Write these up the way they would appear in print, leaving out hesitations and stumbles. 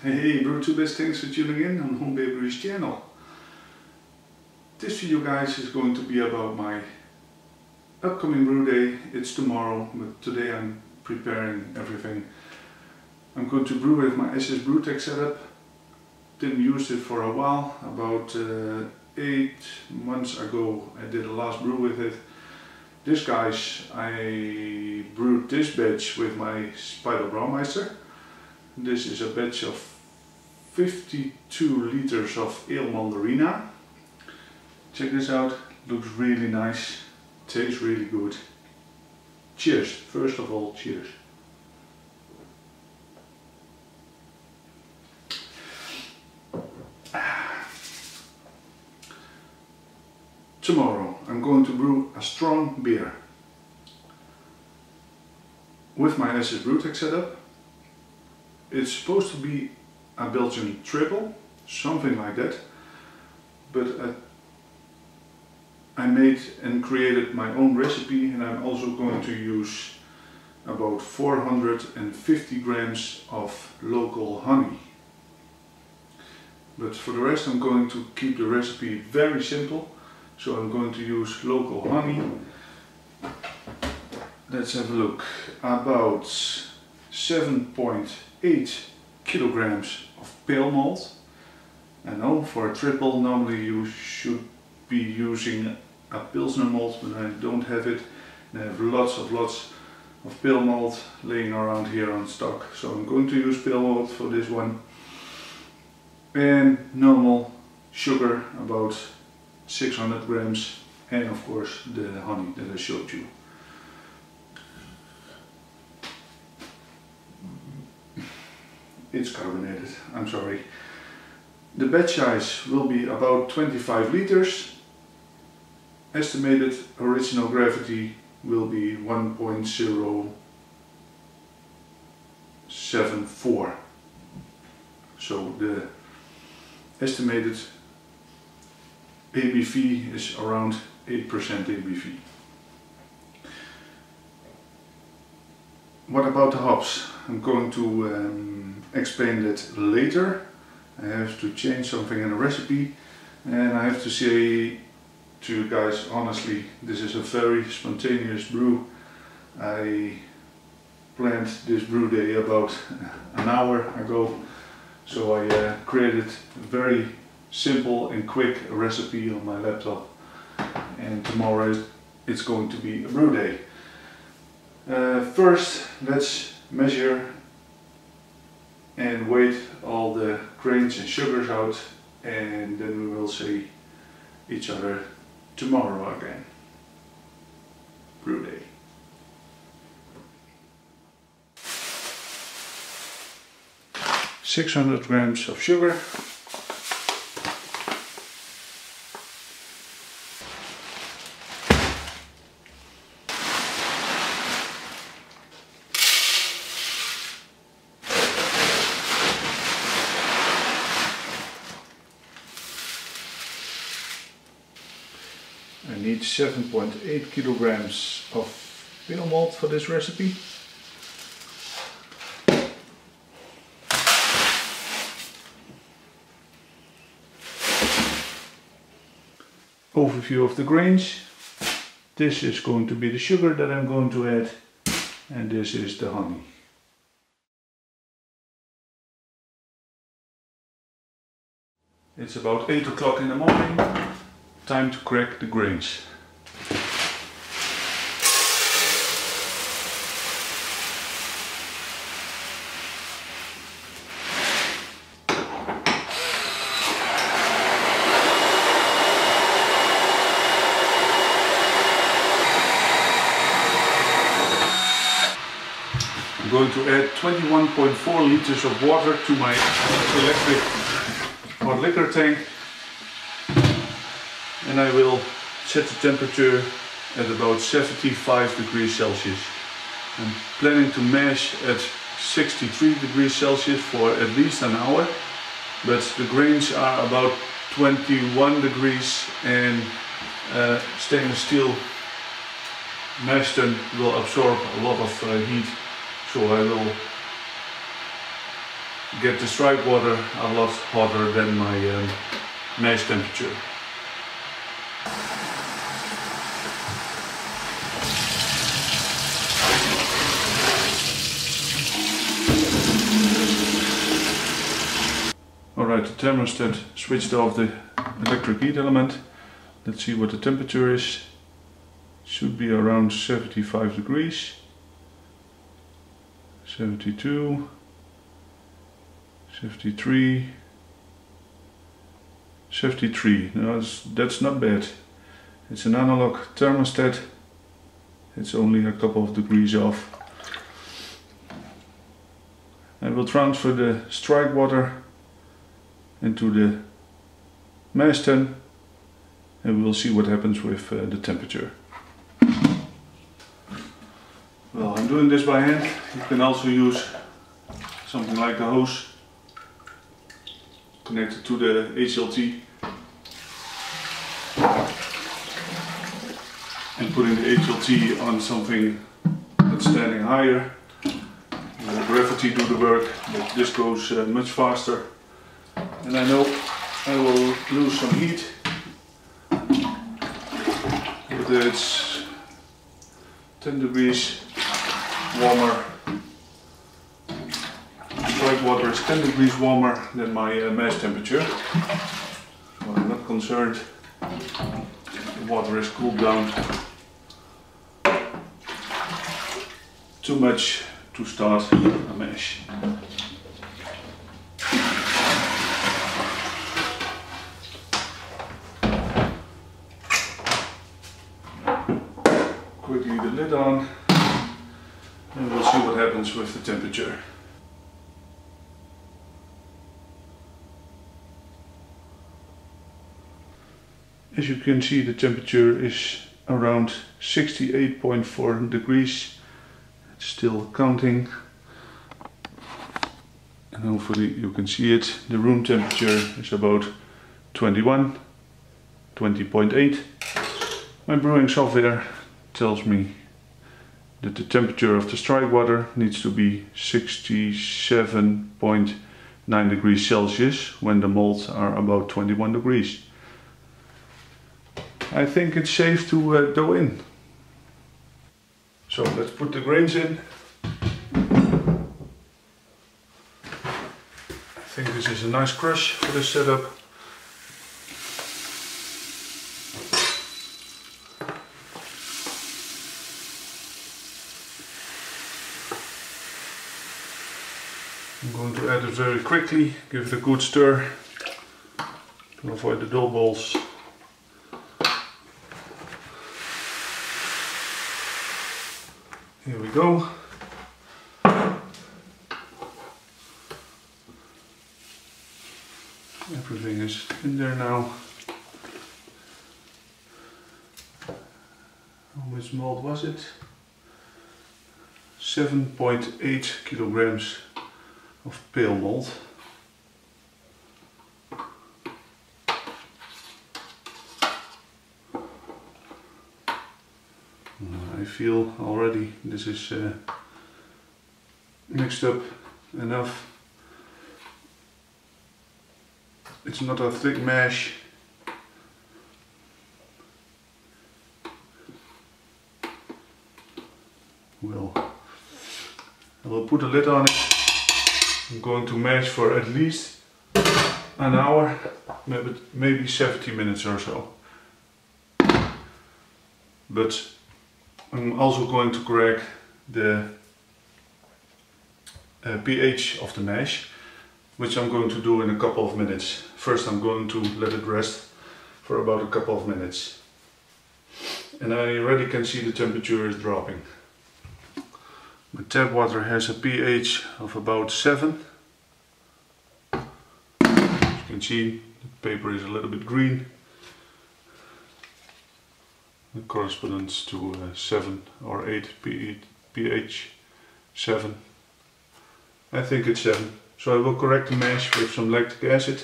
Hey BrewTubers, thanks for tuning in on Home Brewery's channel. This video guys is going to be about my upcoming brew day. It's tomorrow, but today I'm preparing everything. I'm going to brew with my Saaz brewtech setup. Didn't use it for a while, about 8 months ago I did a last brew with it. This guys, I brewed this batch with my Brouwzaalrendement. This is a batch of 52 liters of ale mandarina. Check this out, looks really nice, tastes really good. Cheers, first of all, cheers. Tomorrow I'm going to brew a strong beer with my Saaz brewtech setup. It's supposed to be a Belgian triple, something like that, but I made and created my own recipe, and I'm also going to use about 450 grams of local honey. But for the rest I'm going to keep the recipe very simple, so I'm going to use local honey. Let's have a look. About 7.8 kilograms of pale malt. I know for a triple normally you should be using a Pilsner malt, but I don't have it. And I have lots of pale malt laying around here on stock, so I'm going to use pale malt for this one. And normal sugar, about 600 grams, and of course the honey that I showed you. It's carbonated, I'm sorry. The batch size will be about 25 liters. Estimated original gravity will be 1.074. So the estimated ABV is around 8% ABV. What about the hops? I'm going to explain that later. I have to change something in the recipe, and I have to say to you guys honestly, this is a very spontaneous brew. I planned this brew day about an hour ago, so I created a very simple and quick recipe on my laptop, and tomorrow it's going to be a brew day. First let's measure and weigh all the grains and sugars out, and then we will see each other tomorrow again. Brew day. .600 grams of sugar. I need 7.8 kilograms of pale malt for this recipe. Overview of the grains. This is going to be the sugar that I'm going to add, and this is the honey. It's about 8 o'clock in the morning. Time to crack the grains. I'm going to add 21.4 liters of water to my electric hot liquor tank, and I will set the temperature at about 75 degrees Celsius. I'm planning to mash at 63 degrees Celsius for at least an hour, but the grains are about 21 degrees, and stainless steel mash tun will absorb a lot of heat, so I will get the strike water a lot hotter than my mash temperature. Alright, the thermostat switched off the electric heat element. Let's see what the temperature is. Should be around 75 degrees. 72, 73, 73. No, that's not bad. It's an analog thermostat. It's only a couple of degrees off. I will transfer the strike water into the mash tun and we'll see what happens with the temperature. Well, I'm doing this by hand. You can also use something like a hose connected to the HLT and putting the HLT on something that's standing higher. The gravity do the work, but this goes much faster. And I know I will lose some heat, but it's 10 degrees warmer. Strike water is 10 degrees warmer than my mash temperature, so I'm not concerned. The water is cooled down too much to start a mash. Quickly the lid on and we'll see what happens with the temperature. As you can see, the temperature is around 68.4 degrees. It's still counting and hopefully you can see it. The room temperature is about 20.8. My brewing software tells me that the temperature of the strike water needs to be 67.9 degrees Celsius when the malts are about 21 degrees. I think it's safe to go in. So let's put the grains in. I think this is a nice crush for this setup. I'm going to add it very quickly, give it a good stir to avoid the dough balls. Here we go. Everything is in there now. How much malt was it? 7.8 kilograms of pale malt. I feel already this is mixed up enough. It's not a thick mash. Well, I will put a lid on it. I'm going to mash for at least an hour, maybe 70 minutes or so. But I'm also going to correct the pH of the mash, which I'm going to do in a couple of minutes. First I'm going to let it rest for about a couple of minutes. And I already can see the temperature is dropping. My tap water has a pH of about 7. As you can see, the paper is a little bit green. It corresponds to 7 or 8 pH. 7. I think it's 7. So I will correct the mash with some lactic acid.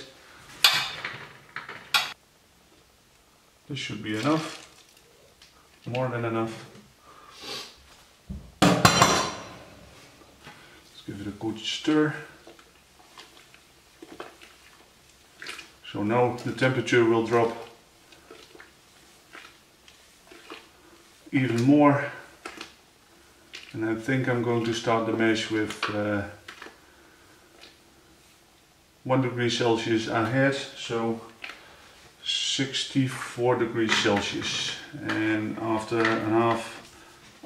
This should be enough. More than enough. Let's give it a good stir. So now the temperature will drop even more, and I think I'm going to start the mash with 1 degree Celsius ahead, so 64 degrees Celsius, and after a half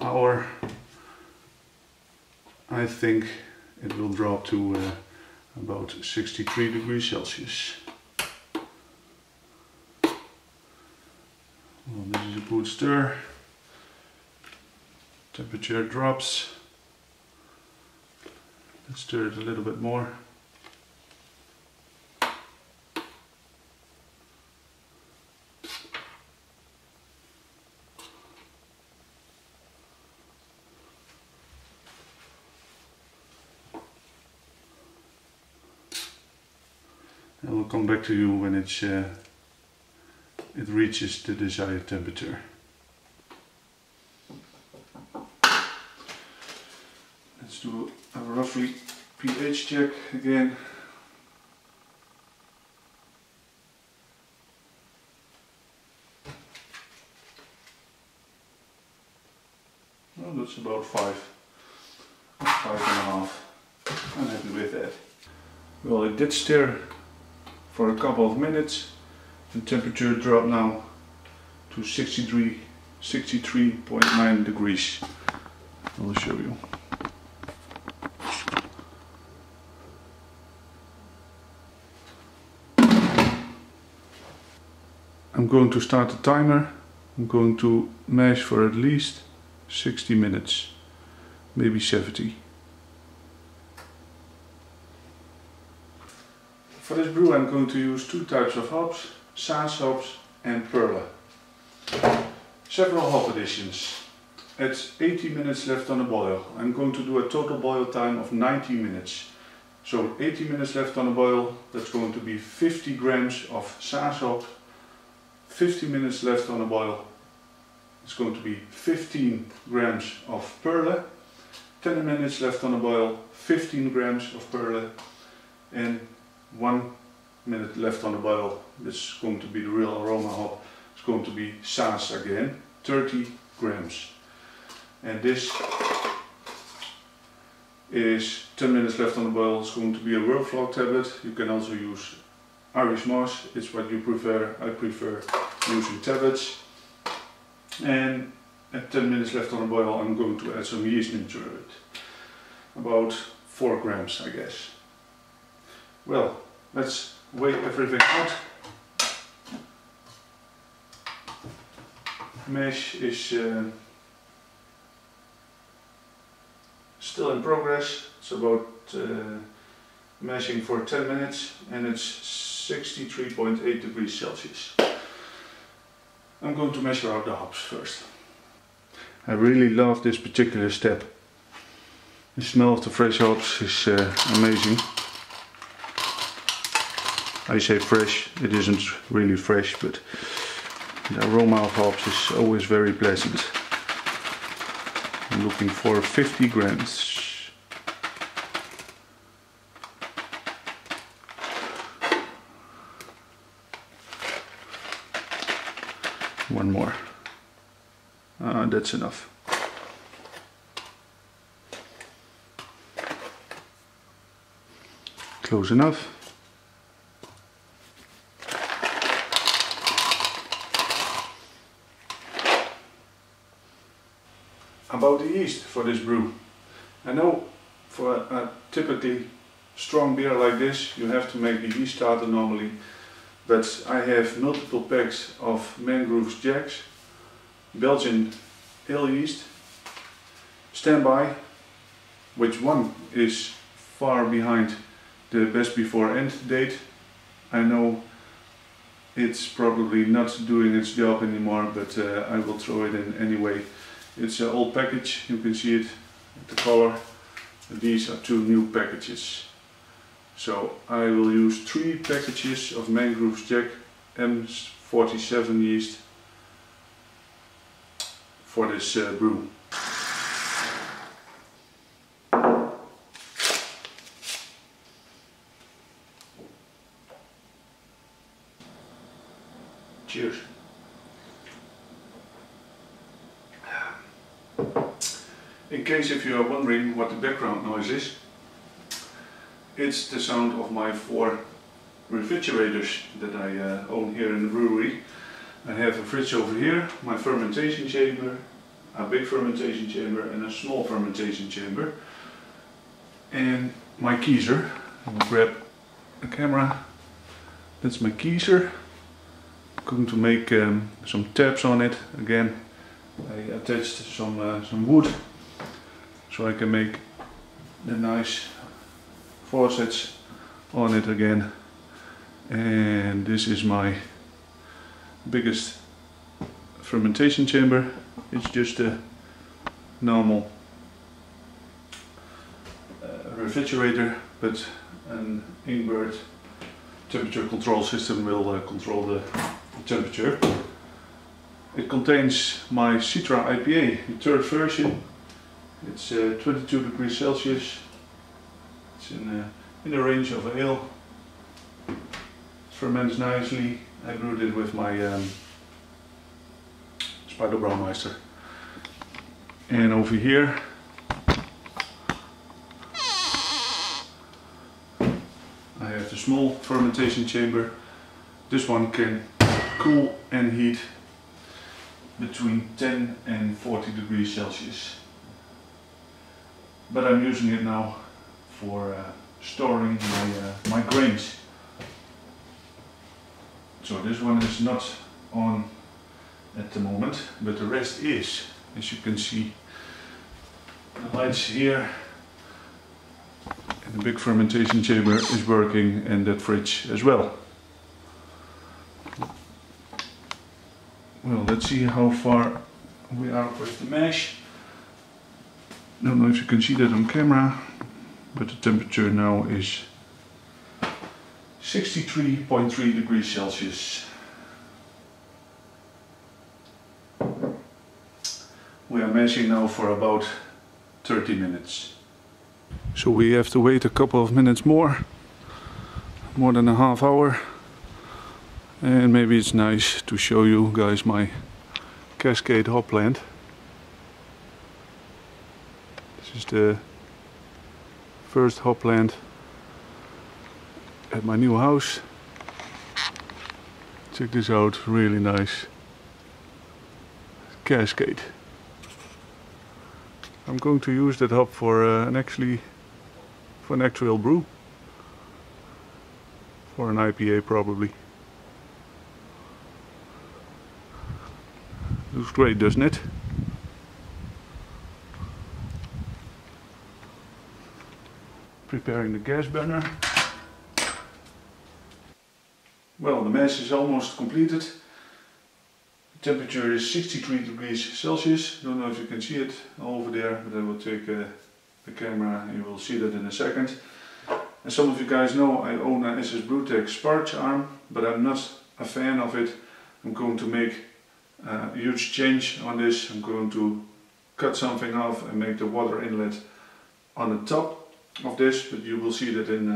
hour I think it will drop to about 63 degrees Celsius. Well, this is a good stir. Temperature drops. Let's stir it a little bit more. I will come back to you when it reaches the desired temperature. Let's do a roughly pH check again. Well, that's about 5.5. I'm happy with that. Well, it did stir for a couple of minutes. The temperature dropped now to 63.9 degrees. I will show you. I'm going to start the timer. I'm going to mash for at least 60 minutes, maybe 70. For this brew I'm going to use 2 types of hops, Saaz hops and Perle. Several hop additions. It's 80 minutes left on the boil. I'm going to do a total boil time of 90 minutes. So 80 minutes left on the boil, that's going to be 50 grams of Saaz hop. 50 minutes left on the boil, it's going to be 15 grams of Perle. 10 minutes left on the boil, 15 grams of Perle. And 1 minute left on the boil, this is going to be the real aroma hop, it's going to be Saaz again, 30 grams. And this is 10 minutes left on the boil, it's going to be a workflow tablet. You can also use Irish moss, it's what you prefer. I prefer using tablets. And at 10 minutes left on the boil I'm going to add some yeast into it. About 4 grams I guess. Well, let's weigh everything out. Mash is still in progress. It's about mashing for 10 minutes and it's 63.8 degrees Celsius. I'm going to measure out the hops first. I really love this particular step. The smell of the fresh hops is amazing. I say fresh, it isn't really fresh, but the aroma of hops is always very pleasant. I'm looking for 50 grams. One more. That's enough. Close enough. About the yeast for this brew. I know for a typically strong beer like this you have to make the yeast starter normally, but I have multiple packs of Mangroves Jacks, Belgian ale yeast, standby, which one is far behind the best before end date. I know it's probably not doing its job anymore, but I will throw it in anyway. It's an old package, you can see it, the color. These are 2 new packages. So I will use 3 packages of Mangroves Jack M47 yeast for this brew. Cheers. In case if you are wondering what the background noise is, it's the sound of my 4 refrigerators that I own here in the brewery. I have a fridge over here, my fermentation chamber, a big fermentation chamber and a small fermentation chamber, and my keezer. I will grab the camera. That's my keezer. I'm going to make some tabs on it. Again, I attached some wood so I can make the nice faucets on it again. And this is my biggest fermentation chamber. It's just a normal refrigerator, but an inward temperature control system will control the temperature. It contains my Citra IPA, the 3rd version. It's 22 degrees Celsius. It's in the range of ale. It ferments nicely. I brewed it with my Spider Brouwmeister. And over here I have the small fermentation chamber. This one can cool and heat between 10 and 40 degrees Celsius. But I'm using it now for storing my grains. So this one is not on at the moment, but the rest is. As you can see, the lights here and the big fermentation chamber is working, and that fridge as well. Well, let's see how far we are with the mash. Don't know if you can see that on camera, but the temperature now is 63.3 degrees Celsius. We are mashing now for about 30 minutes. So we have to wait a couple of minutes more than a half hour. And maybe it's nice to show you guys my Cascade hop plant. This is the first hop plant at my new house. Check this out, really nice Cascade. I'm going to use that hop for an actual brew, for an IPA probably. Looks great, doesn't it? Preparing the gas burner. Well, the mash is almost completed. The temperature is 63 degrees Celsius. Don't know if you can see it over there, but I will take the camera and you will see that in a second. As some of you guys know, I own a SS brewtech sparge arm, but I'm not a fan of it. I'm going to make a huge change on this. I'm going to cut something off and make the water inlet on the top of this, but you will see that in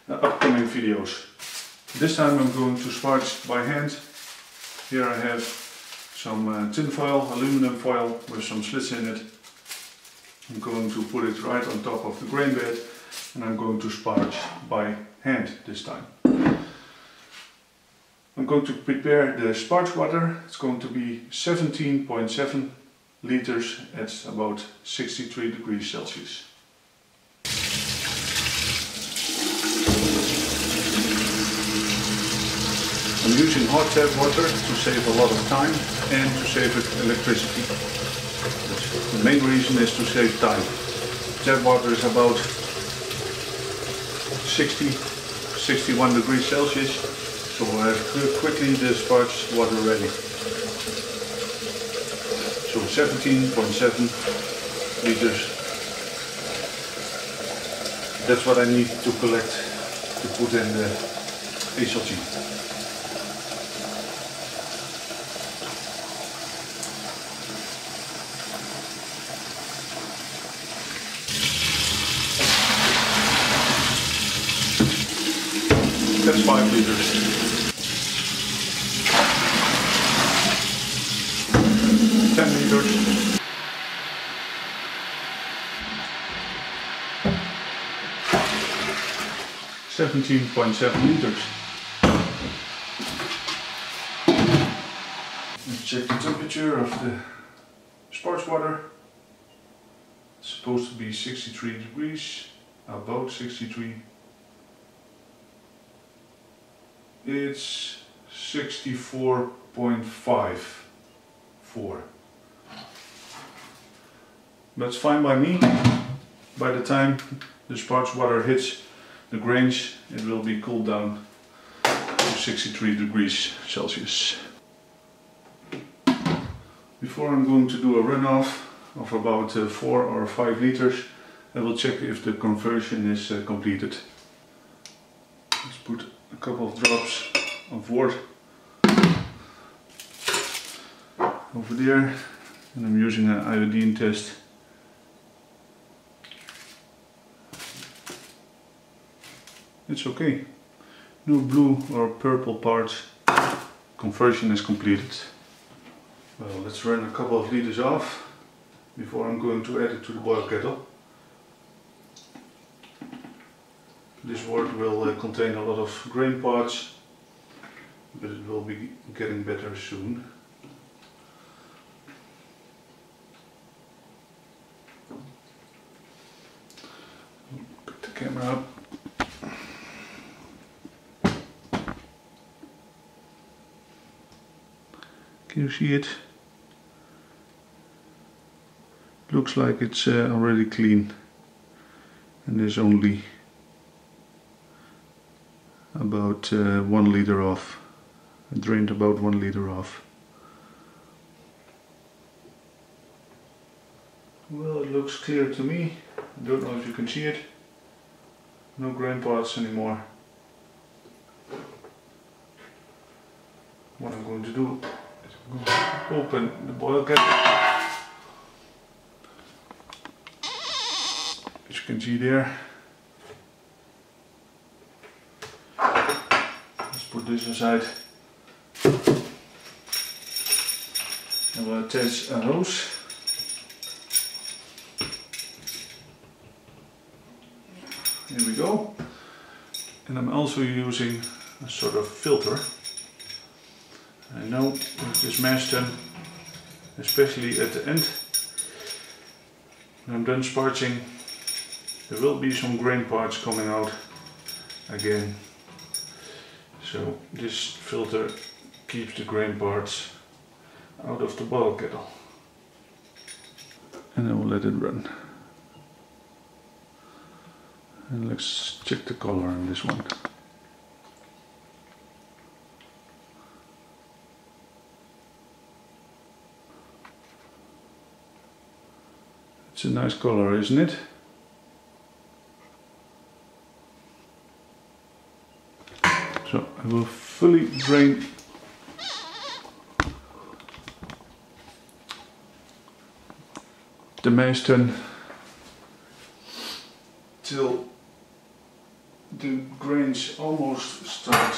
upcoming videos. This time I'm going to sparge by hand. Here I have some tin foil, aluminum foil with some slits in it. I'm going to put it right on top of the grain bed, and I'm going to sparge by hand this time. I'm going to prepare the sparge water. It's going to be 17.7 liters at about 63 degrees Celsius. I'm using hot tap water to save a lot of time and to save electricity. The main reason is to save time. Tap water is about 60-61 degrees Celsius, so I have quickly the sparge water ready. So 17.7 liters. That's what I need to collect to put in the HLG. That's 5 liters. liters. 17.7 liters. Let's check the temperature of the sports water. It's supposed to be 63 degrees, about 63. It's 64.54. That's fine by me. By the time the sports water hits the grains, it will be cooled down to 63 degrees Celsius. Before I'm going to do a runoff of about 4 or 5 liters, I will check if the conversion is completed. Let's put a couple of drops of wort over there, and I'm using an iodine test. It's okay. No blue or purple parts. Conversion is completed. Well, let's run a couple of liters off before I'm going to add it to the boil kettle. This wort will contain a lot of grain parts, but it will be getting better soon. Pick the camera up. Can you see it? Looks like it's already clean, and there's only about 1 liter off. I drained about 1 liter off. Well, it looks clear to me. I don't know if you can see it. No grain parts anymore. What I'm going to do is I'm going to open the boil kettle. As you can see there. Let's put this aside. And we'll attach a hose. Here we go. And I'm also using a sort of filter. I know with this mash tun, especially at the end, when I'm done sparging, there will be some grain parts coming out again. So this filter keeps the grain parts out of the boil kettle. And I will let it run. And let's check the color on this one. It's a nice color, isn't it? So I will fully drain the mash tun till the grains almost start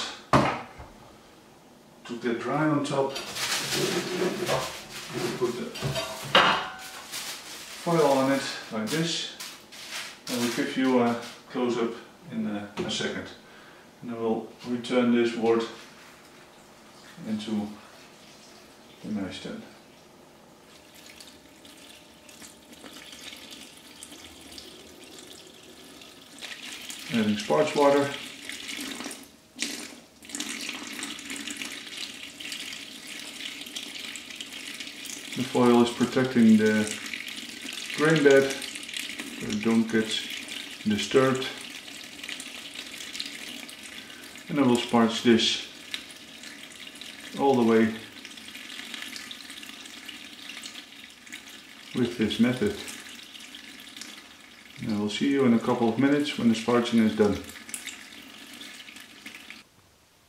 to get dry on top. Put the foil on it like this. I will give you a close-up in a second. And I will return this wort into the mash tun. Adding sports water. The foil is protecting the grain bed so it don't get disturbed. And I will sparge this all the way with this method. And I will see you in a couple of minutes when the sparging is done.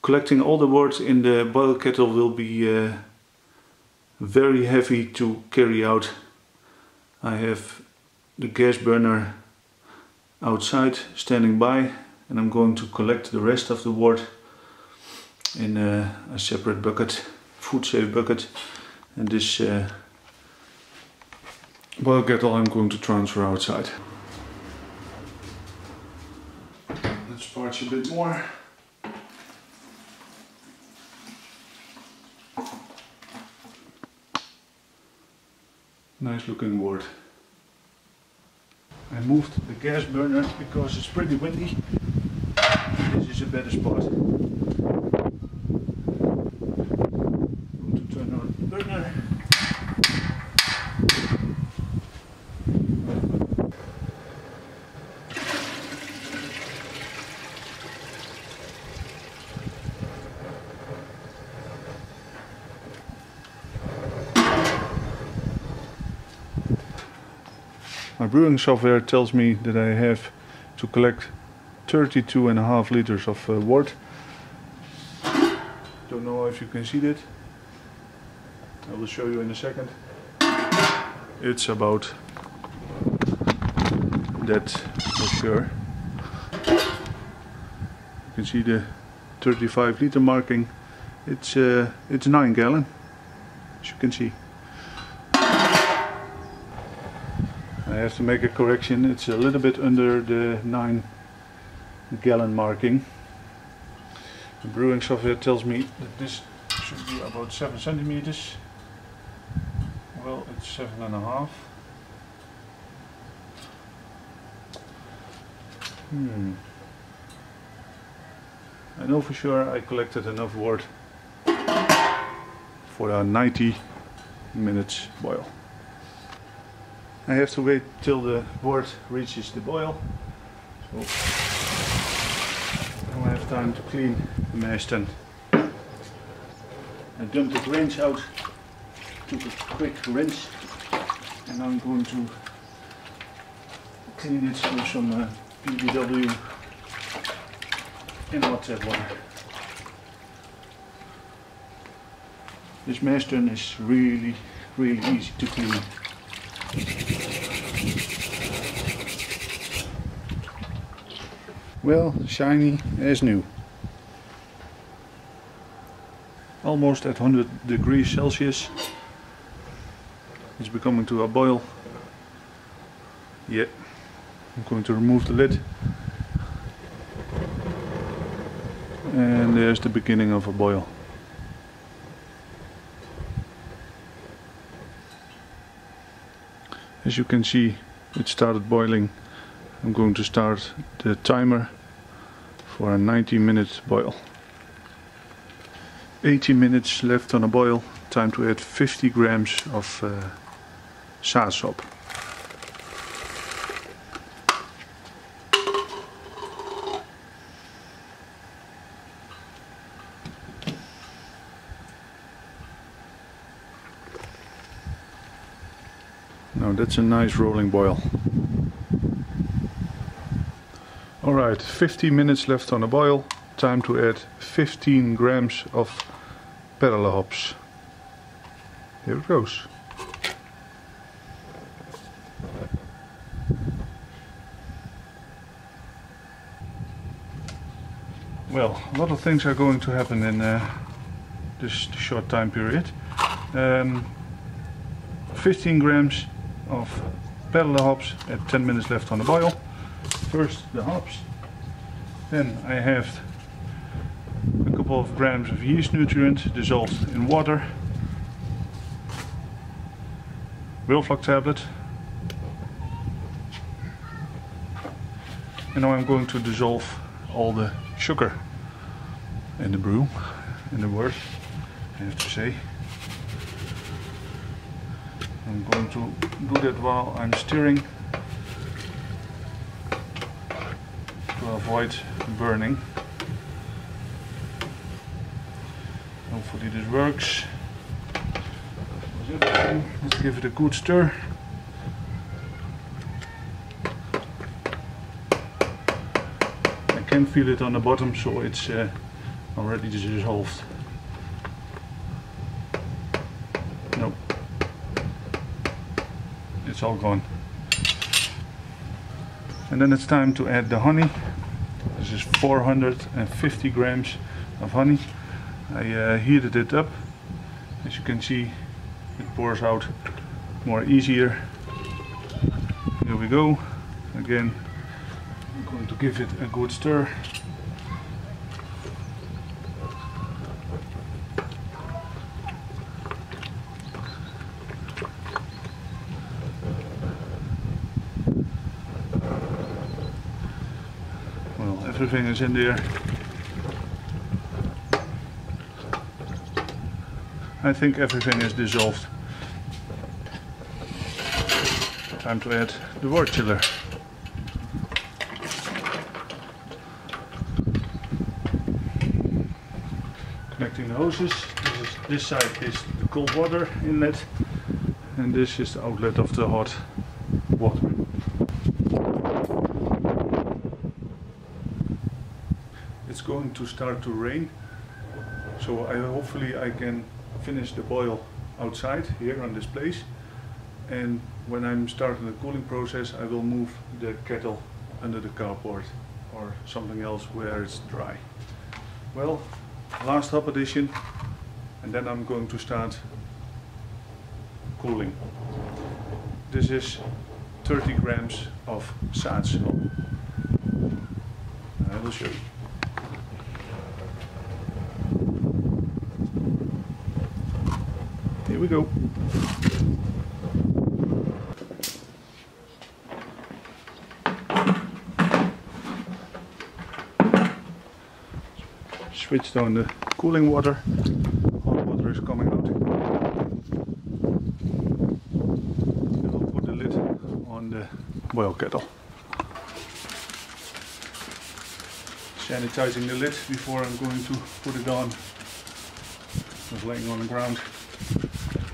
Collecting all the wort in the boil kettle will be very heavy to carry out. I have the gas burner outside standing by, and I'm going to collect the rest of the wort in a separate bucket, food safe bucket, and this boil kettle I'm going to transfer outside. Let's parch a bit more. Nice looking wort. I moved the gas burner because it's pretty windy. This is a better spot. Going to turn on the burner. My brewing software tells me that I have to collect 32.5 liters of wort. Don't know if you can see that. I will show you in a second. It's about that for sure. You can see the 35 liter marking. It's 9 gallon, as you can see. I have to make a correction, it's a little bit under the 9 gallon marking. The brewing software tells me that this should be about 7 centimeters. Well, it's 7.5. I know for sure I collected enough wort for a 90 minutes boil. I have to wait till the wort reaches the boil, so I have time to clean the mash tun. I dumped the grains out, took a quick rinse, and I'm going to clean it with some PBW in hot tap water. This mash tun is really easy to clean. Well, shiny as new. Almost at 100 degrees Celsius. It's becoming to a boil. Yeah, I'm going to remove the lid. And there's the beginning of a boil. As you can see, it started boiling. I'm going to start the timer for a 90-minute boil. 80 minutes left on a boil. Time to add 50 grams of Saaz sop. Now that's a nice rolling boil. Alright, 50 minutes left on a boil. Time to add 15 grams of Perle hops. Here it goes. Well, a lot of things are going to happen in this short time period. 15 grams of Perle hops at 10 minutes left on the boil. First the hops, then I have a couple of grams of yeast nutrient dissolved in water, wilflock tablet, and now I'm going to dissolve all the sugar in the brew, in the wort, I have to say. I'm going to do that while I'm stirring to avoid burning. Hopefully this works. Let's give it a good stir. I can feel it on the bottom, so it's already dissolved. Nope. It's all gone. And then it's time to add the honey. This is 450 grams of honey. I heated it up. As you can see, it pours out more easier. Here we go. Again, I'm going to give it a good stir. Well, everything is in there. I think everything is dissolved. Time to add the wort chiller. Connecting the hoses. This side is the cold water inlet, and this is the outlet of the hot water. It's going to start to rain, so hopefully I can finish the boil outside here on this place, and when I'm starting the cooling process I will move the kettle under the carport or something else where it's dry. Well, last hop addition, and then I'm going to start cooling. This is 30 grams of Saaz. I will show you. Here we go. Switched on the cooling water. Hot water is coming out. I will put the lid on the boil kettle. Sanitizing the lid before I'm going to put it on. It was laying on the ground.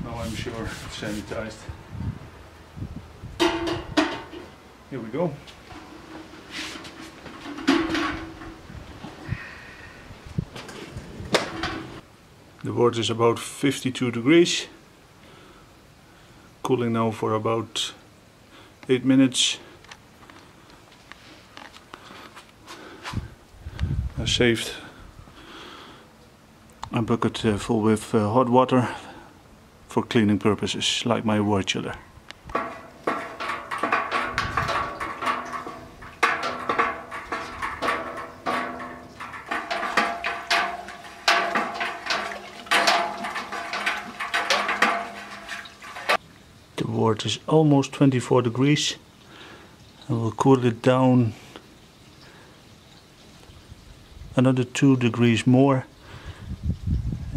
Now I'm sure it's sanitized. Here we go. The wort is about 52 degrees. Cooling now for about 8 minutes. I saved a bucket full with hot water for cleaning purposes, like my wort chiller. The wort is almost 24 degrees. I will cool it down another 2 degrees more,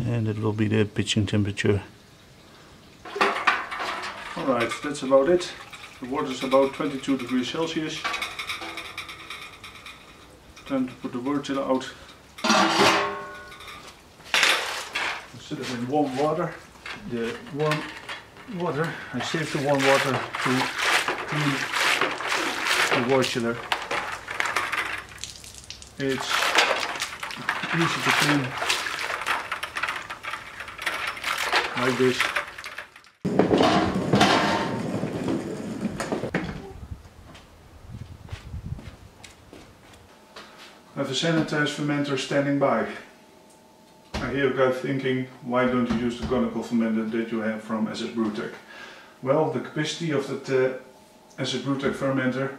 and it will be the pitching temperature. Alright, that's about it. The water is about 22 degrees Celsius. Time to put the wort chiller out. Instead of in warm water, the warm water, I saved the warm water to clean the wort chiller. It's easy to clean like this. I have a sanitized fermenter standing by. I hear you guys thinking, why don't you use the conical fermenter that you have from SS Brewtech? Well, the capacity of that SS Brewtech fermenter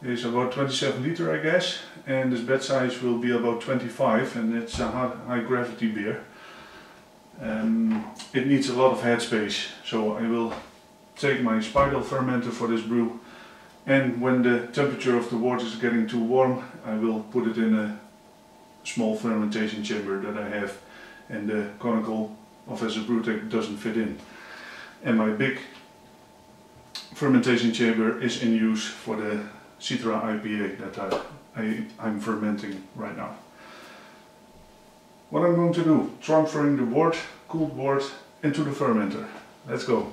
is about 27 liter, I guess, and this bed size will be about 25, and it's a high gravity beer. It needs a lot of headspace, so I will take my spiral fermenter for this brew, and when the temperature of the wort is getting too warm, I will put it in a small fermentation chamber that I have, and the conical of SS Brewtech doesn't fit in. And my big fermentation chamber is in use for the Citra IPA that I'm fermenting right now. What I'm going to do, transferring the wort, cooled wort, into the fermenter. Let's go.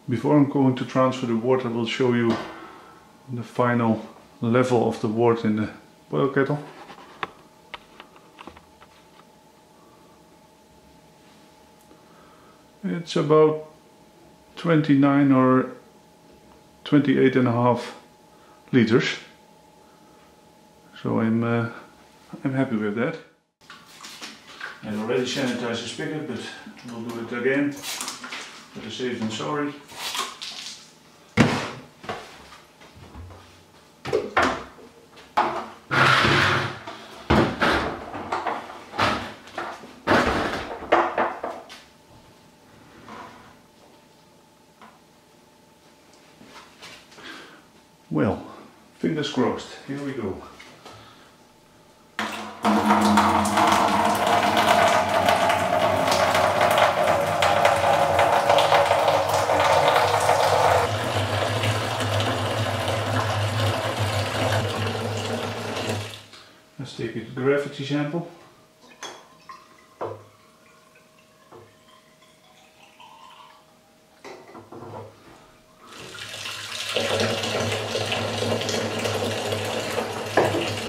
Before I'm going to transfer the wort, I will show you the final level of the wort in the boil kettle. It's about 29 or 28.5 liters. So I'm happy with that. I already sanitized the spigot, but we'll do it again for the safe and sorry. Fingers crossed, here we go. Let's take a gravity sample.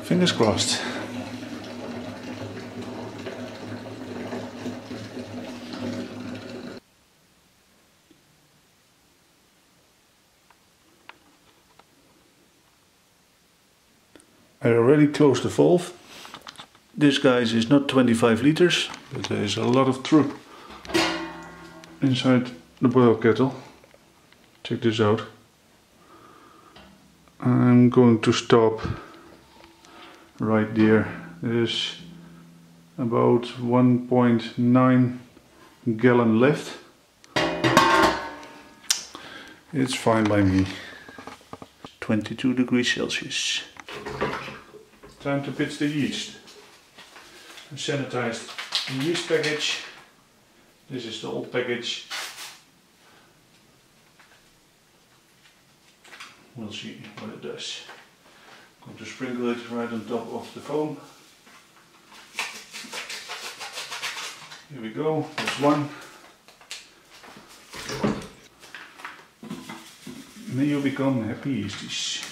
Fingers crossed. I already closed the valve. This, guys, is not 25 liters, but there is a lot of truck inside the boil kettle. Check this out. I'm going to stop right there. There's about 1.9 gallon left. It's fine by me. 22 degrees Celsius. Time to pitch the yeast. I sanitized the yeast package. This is the old package. We'll see what it does. I'm going to sprinkle it right on top of the foam. Here we go, that's one. And then you become happy yeasties.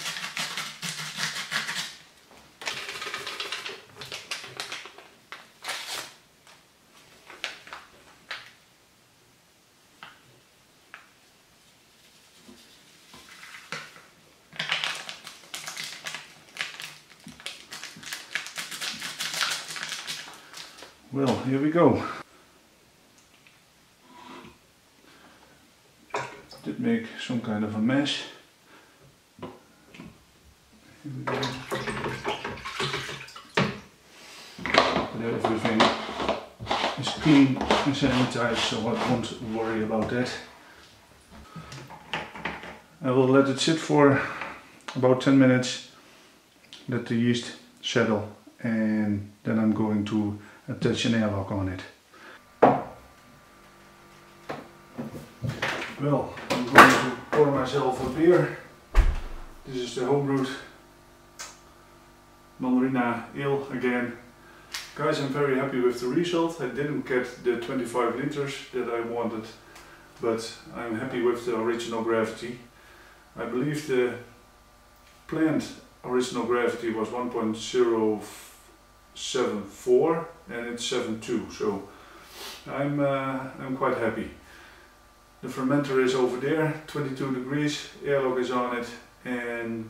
Well, here we go. Did make some kind of a mess. Here we go. But everything is clean and sanitized, so I won't worry about that. I will let it sit for about 10 minutes, let the yeast settle, and then I'm going to attach an airlock on it. Well, I'm going to pour myself a beer. This is the homebrewed Mandarina Ale again. Guys, I'm very happy with the result. I didn't get the 25 liters that I wanted, but I'm happy with the original gravity. I believe the planned original gravity was 1.074 and it's 7.2, so I'm quite happy. The fermenter is over there, 22 degrees, airlock is on it, and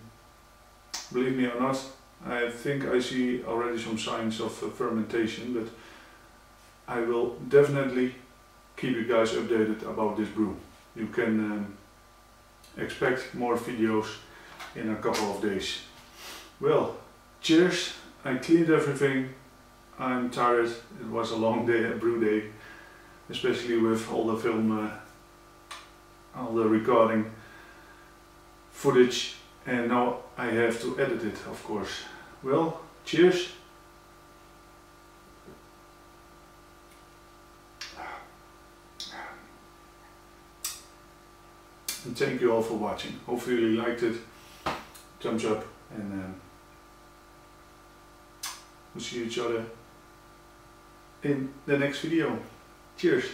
believe me or not, I think I see already some signs of fermentation, but I will definitely keep you guys updated about this brew. You can expect more videos in a couple of days. Well, cheers, I cleaned everything, I'm tired, it was a long day, a brew day, especially with all the film, all the recording footage, and now I have to edit it, of course. Well, cheers. And thank you all for watching. Hopefully you liked it. Thumbs up, and we'll see each other in the next video. Cheers.